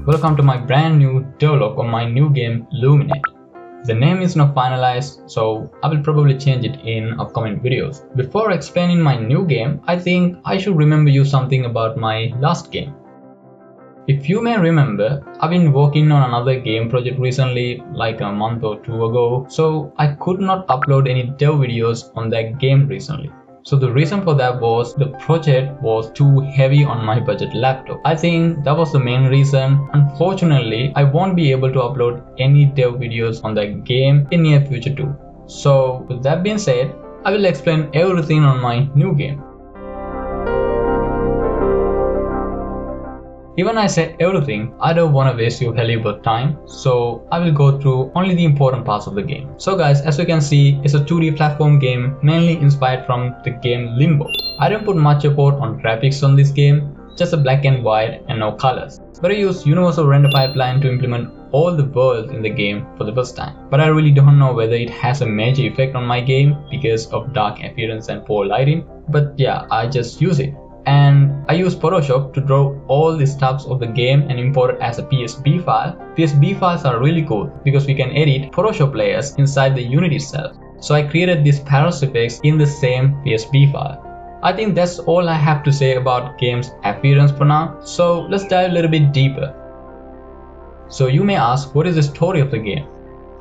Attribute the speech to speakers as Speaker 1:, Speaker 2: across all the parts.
Speaker 1: welcome to my brand new devlog on my new game Luminate. The name is not finalized, so I will probably change it in upcoming videos. Before explaining my new game, I think I should remember you something about my last game. If you may remember, I've been working on another game project recently, like a month or two ago, so I could not upload any dev videos on that game recently. So the reason for that was the project was too heavy on my budget laptop. I think that was the main reason. Unfortunately, I won't be able to upload any dev videos on that game in near future too. So with that being said, I will explain everything on my new game. Even I say everything, I don't want to waste your valuable time, so I will go through only the important parts of the game. So guys, as you can see, it's a 2D platform game mainly inspired from the game Limbo. I don't put much effort on graphics on this game, just a black and white and no colors. But I use universal render pipeline to implement all the worlds in the game for the first time. But I really don't know whether it has a major effect on my game because of dark appearance and poor lighting. But yeah, I just use it. And I use Photoshop to draw all the stuffs of the game and import it as a PSB file. PSB files are really cool because we can edit Photoshop layers inside the unit itself. So I created these Paros effects in the same PSB file. I think that's all I have to say about game's appearance for now. So let's dive a little bit deeper. So you may ask, what is the story of the game?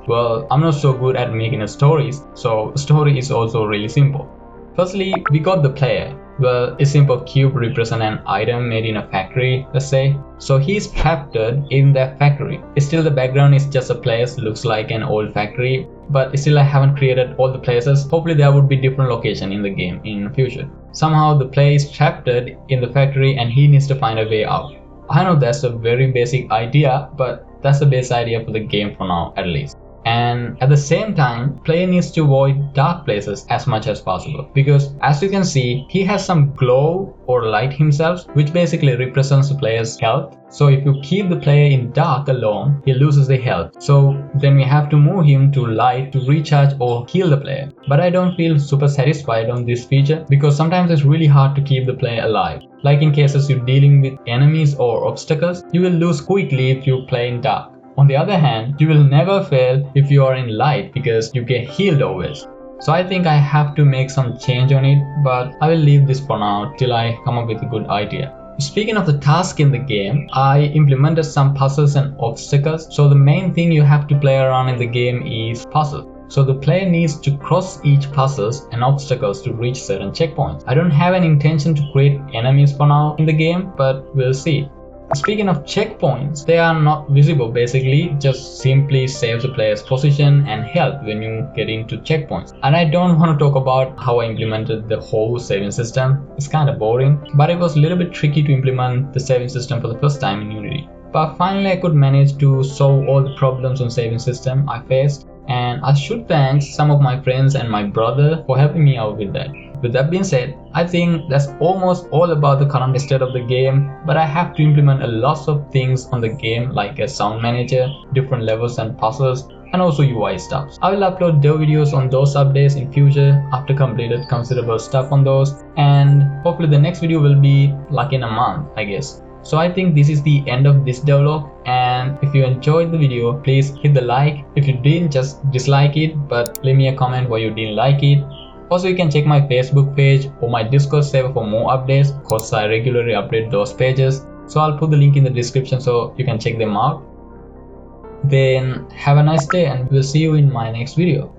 Speaker 1: Well, I'm not so good at making stories, so the story is also really simple. Firstly, we got the player. Well, a simple cube represents an item made in a factory, let's say. So he's trapped in that factory. Still, the background is just a place, looks like an old factory. But still, I haven't created all the places. Hopefully, there would be different location in the game in the future. Somehow, the player is trapped in the factory and he needs to find a way out. I know that's a very basic idea, but that's the base idea for the game for now, at least. And at the same time, player needs to avoid dark places as much as possible, because as you can see, he has some glow or light himself, which basically represents the player's health. So if you keep the player in dark alone, he loses the health. So then we have to move him to light to recharge or heal the player. But I don't feel super satisfied on this feature because sometimes it's really hard to keep the player alive. Like in cases you're dealing with enemies or obstacles, you will lose quickly if you play in dark. On the other hand, you will never fail if you are in light because you get healed always. So I think I have to make some change on it, but I will leave this for now till I come up with a good idea. Speaking of the task in the game, I implemented some puzzles and obstacles. So the main thing you have to play around in the game is puzzles. So the player needs to cross each puzzles and obstacles to reach certain checkpoints. I don't have an intention to create enemies for now in the game, but we'll see. Speaking of checkpoints, they are not visible basically, just simply saves the player's position and health when you get into checkpoints. And I don't want to talk about how I implemented the whole saving system, it's kind of boring, but it was a little bit tricky to implement the saving system for the first time in Unity. But finally I could manage to solve all the problems on saving system I faced, and I should thank some of my friends and my brother for helping me out with that. With that being said, I think that's almost all about the current state of the game, but I have to implement a lot of things on the game like a sound manager, different levels and puzzles, and also UI stuff. I will upload dev videos on those updates in future after completed considerable stuff on those, and hopefully the next video will be like in a month, I guess. So I think this is the end of this devlog, and if you enjoyed the video, please hit the like. If you didn't, just dislike it, but leave me a comment why you didn't like it. Also, you can check my Facebook page or my Discord server for more updates because I regularly update those pages. So I'll put the link in the description so you can check them out. Then have a nice day and we'll see you in my next video.